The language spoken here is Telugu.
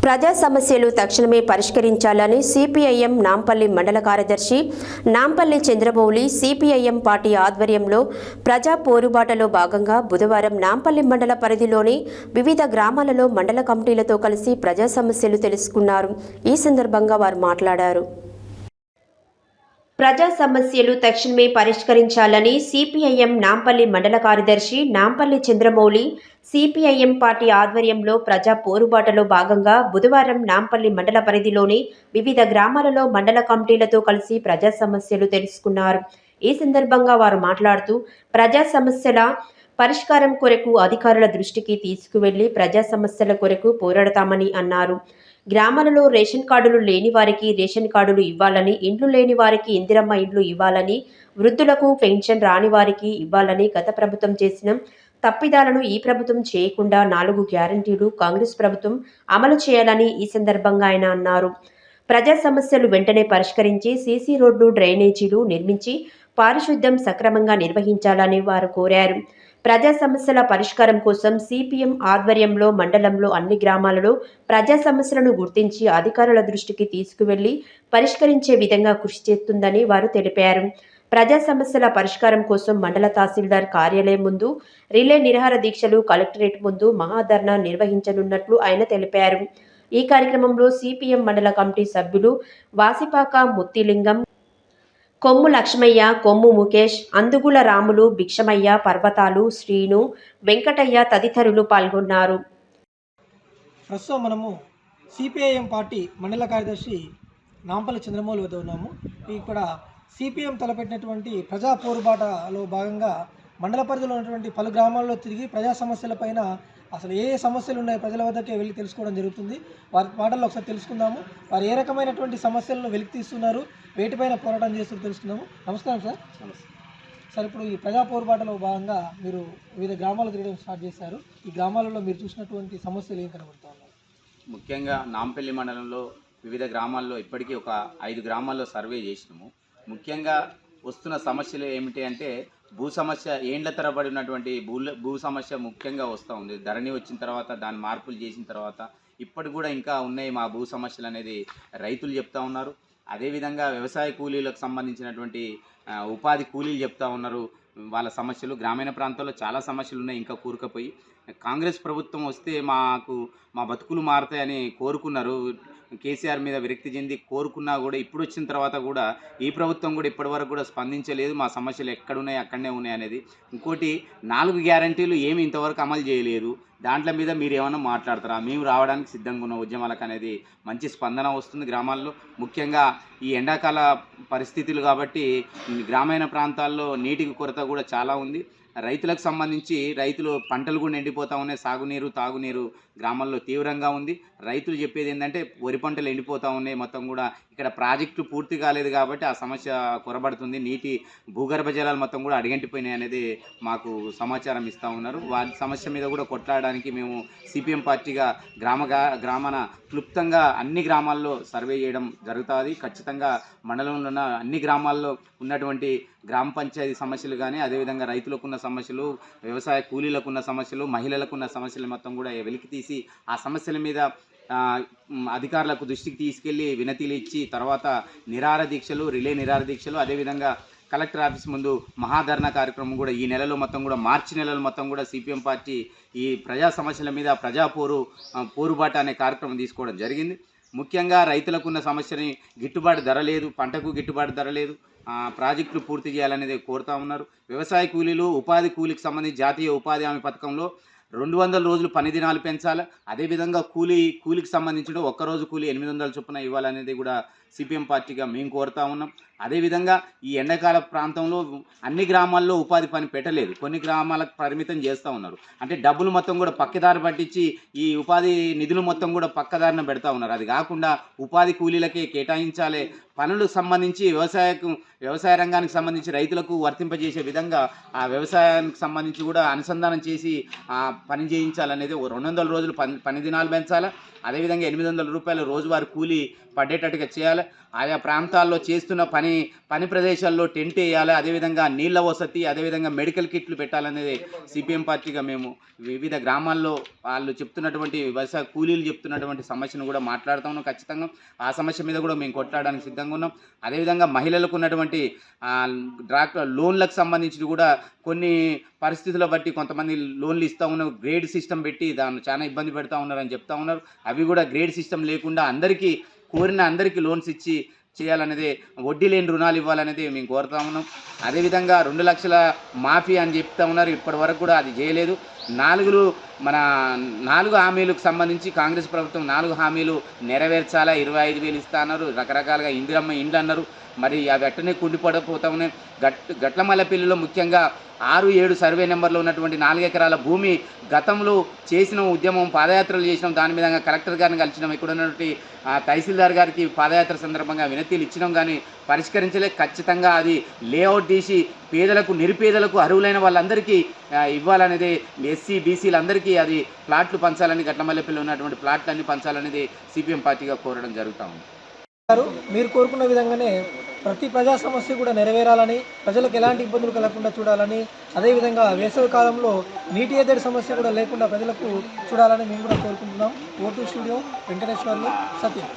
ప్రజా సమస్యలు తక్షణమే పరిష్కరించాలని సిపిఐఎం నాంపల్లి మండల కార్యదర్శి నాంపల్లి చంద్రమౌళి సిపిఐఎం పార్టీ ఆధ్వర్యంలో ప్రజా పోరుబాటలో భాగంగా బుధవారం నాంపల్లి మండల పరిధిలోని వివిధ గ్రామాలలో మండల కమిటీలతో కలిసి ప్రజా సమస్యలు తెలుసుకున్నారు. ఈ సందర్భంగా వారు మాట్లాడారు. ప్రజా సమస్యలు తక్షణమే పరిష్కరించాలని సిపిఐఎం నాంపల్లి మండల కార్యదర్శి నాంపల్లి చంద్రమౌళి సిపిఐఎం పార్టీ ఆధ్వర్యంలో ప్రజా పోరుబాటలో భాగంగా బుధవారం నాంపల్లి మండల పరిధిలోని వివిధ గ్రామాలలో మండల కమిటీలతో కలిసి ప్రజా సమస్యలు తెలుసుకున్నారు. ఈ సందర్భంగా వారు మాట్లాడుతూ ప్రజా సమస్యల పరిష్కారం కొరకు అధికారుల దృష్టికి తీసుకువెళ్లి ప్రజా సమస్యల కొరకు పోరాడతామని అన్నారు. గ్రామాలలో రేషన్ కార్డులు లేని వారికి రేషన్ కార్డులు ఇవ్వాలని, ఇండ్లు లేని వారికి ఇందిరమ్మ ఇండ్లు ఇవ్వాలని, వృద్ధులకు పెన్షన్ రాని వారికి ఇవ్వాలని గత ప్రభుత్వం చేసిన తప్పిదాలను ఈ ప్రభుత్వం చేయకుండా 4 గ్యారంటీలు కాంగ్రెస్ ప్రభుత్వం అమలు చేయాలని ఈ సందర్భంగా ఆయన అన్నారు. ప్రజా సమస్యలు వెంటనే పరిష్కరించి సీసీ రోడ్లు, డ్రైనేజీలు నిర్మించి పారిశుద్ధ్యం సక్రమంగా నిర్వహించాలని వారు కోరారు. ప్రజా సమస్యల పరిష్కారం కోసం సిపిఎం ఆధ్వర్యంలో మండలంలో అన్ని గ్రామాలలో ప్రజా సమస్యలను గుర్తించి అధికారుల దృష్టికి తీసుకువెళ్లి పరిష్కరించే విధంగా కృషి చేస్తుందని వారు తెలిపారు. ప్రజా సమస్యల పరిష్కారం కోసం మండల తహసీల్దార్ కార్యాలయం ముందు రిలే నిరాహార దీక్షలు, కలెక్టరేట్ ముందు మహాధర్నా నిర్వహించనున్నట్లు ఆయన తెలిపారు. ఈ కార్యక్రమంలో సిపిఎం మండల కమిటీ సభ్యులు వాసిపాక ముత్తిలింగం, కొమ్ము లక్ష్మయ్య, కొమ్ము ముఖేష్, అందుగుల రాములు, భిక్షమయ్య, పర్వతాలు, శ్రీను, వెంకటయ్య తదితరులు పాల్గొన్నారు. ప్రస్తుతం మనము సిపిఐఎం పార్టీ మండల కార్యదర్శి నాంపల్లి చంద్రమౌళి వద్ద ఉన్నాము. ఇక్కడ సిపిఎం తలపెట్టినటువంటి ప్రజా పోరుబాటలో భాగంగా మండల పరిధిలో ఉన్నటువంటి పలు గ్రామాల్లో తిరిగి ప్రజా సమస్యలపైన అసలు ఏ సమస్యలు ఉన్నాయో ప్రజల వద్దకే వెళ్ళి తెలుసుకోవడం జరుగుతుంది. వారి మాటల్లో ఒకసారి తెలుసుకుందాము. వారు ఏ రకమైనటువంటి సమస్యలను వెలికి తీస్తున్నారు, వేటిపైన పోరాటం చేస్తూ తెలుసుకుందాము. నమస్కారం సార్. సార్, ఇప్పుడు ఈ ప్రజా పోరుబాటలో భాగంగా మీరు వివిధ గ్రామాలు తిరగడం స్టార్ట్ చేశారు. ఈ గ్రామాలలో మీరు చూసినటువంటి సమస్యలు ఏం కనబడుతూ ఉన్నాయి? ముఖ్యంగా నాంపల్లి మండలంలో వివిధ గ్రామాల్లో ఇప్పటికీ ఒక 5 గ్రామాల్లో సర్వే చేసినాము. ముఖ్యంగా వస్తున్న సమస్యలు ఏమిటి అంటే భూ సమస్య, ఏండ్ల తరబడి ఉన్నటువంటి భూ సమస్య ముఖ్యంగా వస్తూ ఉంది. ధరణి వచ్చిన తర్వాత దాని మార్పులు చేసిన తర్వాత ఇప్పటి కూడా ఇంకా ఉన్నాయి మా భూ సమస్యలు అనేది రైతులు చెప్తా ఉన్నారు. అదేవిధంగా వ్యవసాయ కూలీలకు సంబంధించినటువంటి ఉపాధి కూలీలు చెప్తా ఉన్నారు వాళ్ళ సమస్యలు. గ్రామీణ ప్రాంతాల్లో చాలా సమస్యలు ఉన్నాయి ఇంకా కూరుకుపోయి. కాంగ్రెస్ ప్రభుత్వం వస్తే మా బతుకులు మారుతాయని కోరుకున్నారు. కేసీఆర్ మీద విరక్తి చెంది కోరుకున్నా కూడా ఇప్పుడు వచ్చిన తర్వాత కూడా ఈ ప్రభుత్వం కూడా ఇప్పటివరకు కూడా స్పందించలేదు. మా సమస్యలు ఎక్కడున్నాయి అక్కడనే ఉన్నాయి అనేది. ఇంకోటి 4 గ్యారంటీలు ఏమి ఇంతవరకు అమలు చేయలేదు. దాంట్ల మీద మీరు ఏమైనా మాట్లాడతారా? మేము రావడానికి సిద్ధంగా ఉన్న ఉద్యమాలకు అనేది మంచి స్పందన వస్తుంది గ్రామాల్లో. ముఖ్యంగా ఈ ఎండాకాల పరిస్థితులు కాబట్టి గ్రామీణ ప్రాంతాల్లో నీటికి కొరత కూడా చాలా ఉంది. రైతులకు సంబంధించి రైతులు పంటలు కూడా ఎండిపోతూ ఉన్నాయి. సాగునీరు, తాగునీరు గ్రామాల్లో తీవ్రంగా ఉంది. రైతులు చెప్పేది ఏంటంటే వరి పంటలు ఎండిపోతూ ఉన్నాయి. మొత్తం కూడా ఇక్కడ ప్రాజెక్టు పూర్తి కాలేదు కాబట్టి ఆ సమస్య కొరబడుతుంది. నీటి భూగర్భ జలాలు మొత్తం కూడా అడిగంటిపోయినాయి అనేది మాకు సమాచారం ఇస్తూ ఉన్నారు. వారి సమస్య మీద కూడా కొట్లాడడానికి మేము సిపిఎం పార్టీగా గ్రామాన క్లుప్తంగా అన్ని గ్రామాల్లో సర్వే చేయడం జరుగుతుంది. ఖచ్చితంగా మండలంలో ఉన్న అన్ని గ్రామాల్లో ఉన్నటువంటి గ్రామ పంచాయతీ సమస్యలు కానీ, అదేవిధంగా రైతులకు ఉన్న సమస్యలు, వ్యవసాయ కూలీలకు ఉన్న సమస్యలు, మహిళలకు ఉన్న సమస్యలు మొత్తం కూడా వెలికి తీసి ఆ సమస్యల మీద అధికారులకు దృష్టికి తీసుకెళ్లి వినతిలు ఇచ్చి తర్వాత నిరాహార దీక్షలు, రిలే నిరాహార దీక్షలు, అదేవిధంగా కలెక్టర్ ఆఫీస్ ముందు మహాధర్నా కార్యక్రమం కూడా ఈ నెలలో మొత్తం కూడా మార్చి నెలలో మొత్తం కూడా సిపిఎం పార్టీ ఈ ప్రజా సమస్యల మీద ప్రజా పోరుబాట అనే కార్యక్రమం తీసుకోవడం జరిగింది. ముఖ్యంగా రైతులకున్న సమస్యని గిట్టుబాటు ధర లేదు, పంటకు గిట్టుబాటు ధర లేదు, ప్రాజెక్టులు పూర్తి చేయాలనేది కోరుతా ఉన్నారు. వ్యవసాయ కూలీలు, ఉపాధి కూలీకి సంబంధించి జాతీయ ఉపాధి హామీ పథకంలో 200 రోజులు పని దినాలు పెంచాలి. అదేవిధంగా కూలీకి సంబంధించిన ఒక్కరోజు కూలీ 800 చొప్పున ఇవ్వాలనేది కూడా సిపిఎం పార్టీగా మేము కోరుతా ఉన్నాం. అదేవిధంగా ఈ ఎండాకాల ప్రాంతంలో అన్ని గ్రామాల్లో ఉపాధి పని పెట్టలేదు, కొన్ని గ్రామాలకు పరిమితం చేస్తూ ఉన్నారు. అంటే డబ్బులు మొత్తం కూడా పక్కదారి పట్టించి ఈ ఉపాధి నిధులు మొత్తం కూడా పక్కదారిన పెడతా ఉన్నారు. అది కాకుండా ఉపాధి కూలీలకే కేటాయించాలి, పనులకు సంబంధించి వ్యవసాయ రంగానికి సంబంధించి రైతులకు వర్తింపజేసే విధంగా ఆ వ్యవసాయానికి సంబంధించి కూడా అనుసంధానం చేసి పని చేయించాలనేది 200 రోజులు పని దినాలు పెంచాలి. అదేవిధంగా 800 రూపాయలు రోజువారీ కూలీ పడేటట్టుగా చేయాలి. ఆయా ప్రాంతాల్లో చేస్తున్న పని ప్రదేశాల్లో టెంట్ వేయాలి. అదేవిధంగా నీళ్ళ వసతి, అదేవిధంగా మెడికల్ కిట్లు పెట్టాలనేది సిపిఎం పార్టీగా మేము వివిధ గ్రామాల్లో వాళ్ళు చెప్తున్నటువంటి వ్యవసాయ కూలీలు చెప్తున్నటువంటి సమస్యను కూడా మాట్లాడుతూ ఉన్నాం. ఖచ్చితంగా ఆ సమస్య మీద కూడా మేము కొట్లాడడానికి సిద్ధంగా ఉన్నాం. అదేవిధంగా మహిళలకు ఉన్నటువంటి లోన్లకు సంబంధించి కూడా కొన్ని పరిస్థితుల బట్టి కొంతమంది లోన్లు ఇస్తూ ఉన్నారు, గ్రేడ్ సిస్టమ్ పెట్టి దాన్ని చాలా ఇబ్బంది పెడతా ఉన్నారని చెప్తా ఉన్నారు. అవి కూడా గ్రేడ్ సిస్టమ్ లేకుండా కోరిన అందరికీ లోన్స్ ఇచ్చి చేయాలనేది, వడ్డీ లేని రుణాలు ఇవ్వాలనేది మేము కోరుతా ఉన్నాం. అదేవిధంగా 2 లక్షల మాఫీ అని చెప్తా ఉన్నారు, ఇప్పటి వరకు కూడా అది చేయలేదు. 4 హామీలకు సంబంధించి కాంగ్రెస్ ప్రభుత్వం 4 హామీలు నెరవేర్చాలా, 25,000 ఇస్తా అన్నారు, రకరకాలుగా ఇందిరమ్మ ఇండ్లు అన్నారు. మరి అవి అట్టనే కుండిపడిపోతా ఉన్నాయి. గట్లమల్లపల్లిలో ముఖ్యంగా 6-7 సర్వే నెంబర్లో ఉన్నటువంటి 4 ఎకరాల భూమి గతంలో చేసిన ఉద్యమం, పాదయాత్రలు చేసినాం. దాని మీద కలెక్టర్ గారిని కలిసినాం. ఇక్కడ ఉన్నటువంటి తహసీల్దార్ గారికి పాదయాత్ర సందర్భంగా వినతిలు ఇచ్చినాం, కానీ పరిష్కరించలే. ఖచ్చితంగా అది లేఅవుట్ తీసి నిరుపేదలకు అర్హులైన వాళ్ళందరికీ ఇవ్వాలనేది, ఎస్సీ బీసీలందరికీ అది ప్లాట్లు పంచాలని, గట్లమల్లపల్లిలో ఉన్నటువంటి ప్లాట్లన్నీ పంచాలనేది సిపిఎం పార్టీగా కోరడం జరుగుతూ ఉంది. మీరు కోరుకున్న విధంగానే ప్రతి ప్రజా సమస్య కూడా నెరవేరాలని, ప్రజలకు ఎలాంటి ఇబ్బందులు కలగకుండా చూడాలని, అదేవిధంగా వేసవి కాలంలో నీటి ఎద్దడి సమస్య కూడా లేకుండా ప్రజలకు చూడాలని మేము కూడా కోరుకుంటున్నాం. ఓటు స్టూడియో వెంకటేశ్వర్లు, సత్యం.